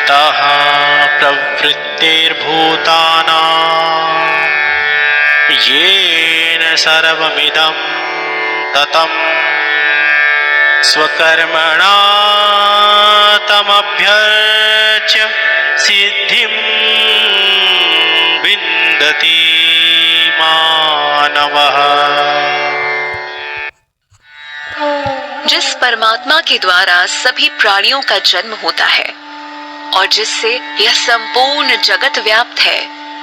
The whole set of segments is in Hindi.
तः प्रवृत्तिर्भूतानां येन सर्वमिदं ततं स्वकर्मणा तमभ्यर्च्य सिद्धिं विन्दति मानवः। जिस परमात्मा के द्वारा सभी प्राणियों का जन्म होता है और जिससे यह संपूर्ण जगत व्याप्त है,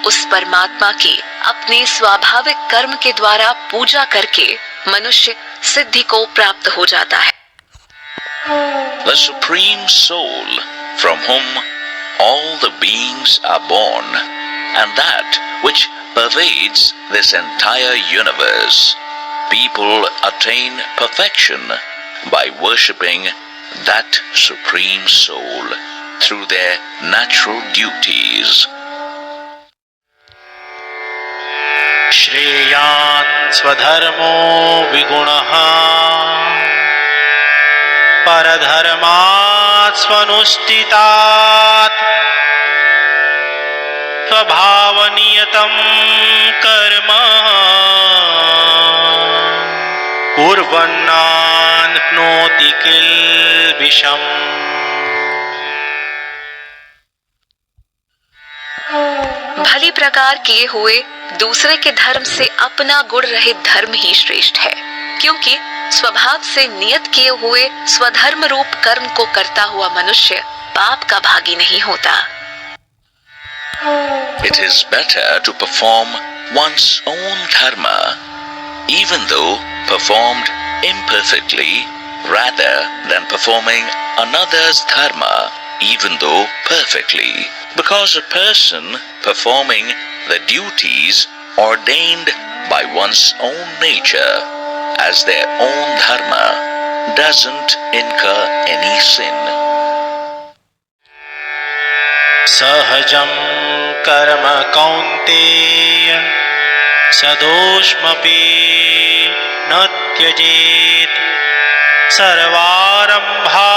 उस परमात्मा की अपने स्वाभाविक कर्म के द्वारा पूजा करके मनुष्य सिद्धि को प्राप्त हो जाता है। The Supreme Soul, from whom all the beings are born, and that which pervades this entire universe, people attain perfection by worshipping that Supreme Soul through their natural duties. श्रेयान् स्वधर्मो विगुणः परधर्मात् स्वनुष्ठितात् स्वभावनियतं कर्म कुर्वन्नाप्नोति किल्बिषम्। भली प्रकार किए हुए दूसरे के धर्म से अपना गुण रहित धर्म ही श्रेष्ठ है, क्योंकि स्वभाव से नियत किए हुए स्वधर्म रूप कर्म को करता हुआ मनुष्य पाप का भागी नहीं होता। It is better to perform one's own dharma, even though performed imperfectly, rather than performing another's dharma, even though perfectly. Because a person performing the duties ordained by one's own nature as their own dharma doesn't incur any sin. सहजं कर्म कौन्तेय सदोषमपि न त्यजेत् सर्वारम्भा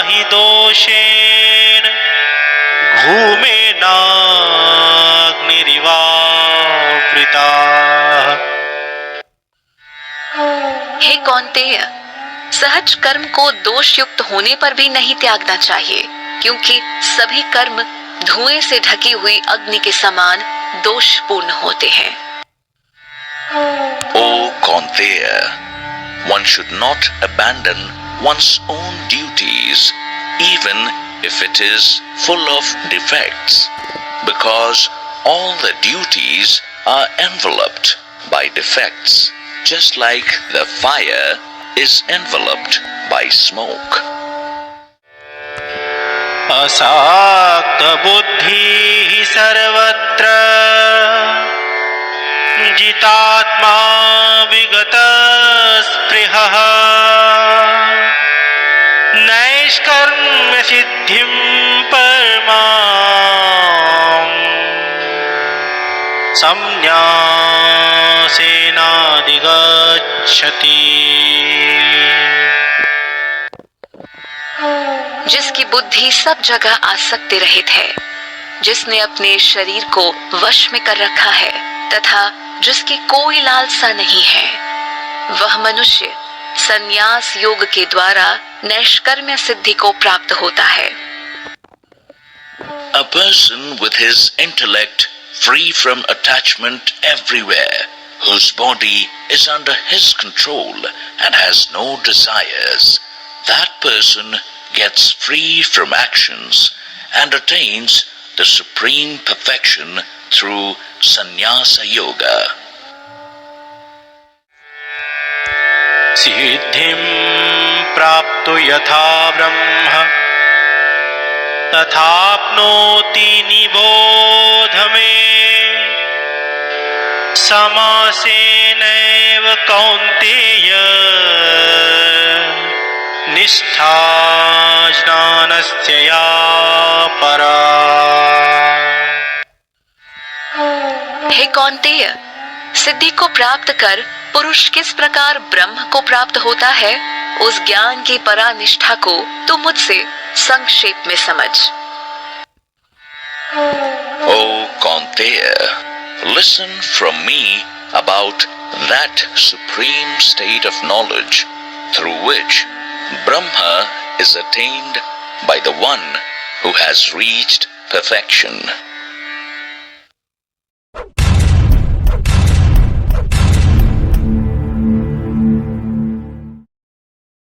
हि दोषेण धूमेनाग्निरिवावृताः। हे कौन्तेय, सहज कर्म को दोष युक्त होने पर भी नहीं त्यागना चाहिए, क्योंकि सभी कर्म धुएं से ढकी हुई अग्नि के समान दोषपूर्ण होते हैं। O Kaunteya, one should not abandon one's own duties, even if it is full of defects, because all the duties are enveloped by defects, just like the fire is enveloped by smoke. असाक्त बुद्धिः सर्वत्र जितात्मा विगत स्पृहः नैष्कर्म्य सिद्धिं परमां संन्यासेनाधिगच्छति। जिसकी बुद्धि सब जगह आसक्ति रहित है, जिसने अपने शरीर को वश में कर रखा है तथा जिसकी कोई लालसा नहीं है, वह मनुष्य संन्यास योग के द्वारा नैष्कर्म्य सिद्धि को प्राप्त होता है। A person with his intellect free from attachment everywhere, whose body is under his control and has no desires, that person gets free from actions and attains the supreme perfection through sannyasa yoga. सिद्धिं प्राप्तो यथा ब्रह्म तथाप्नोति निबोध मे समासेनैव कौन्तेय निष्ठा ज्ञानस्य या परा। हे कौन्तेय, सिद्धि को प्राप्त कर पुरुष किस प्रकार ब्रह्म को प्राप्त होता है, उस ज्ञान की परा निष्ठा को तू मुझसे संक्षेप में समझ। there, listen from me about that supreme state of knowledge through which Brahma is attained by the one who has reached perfection.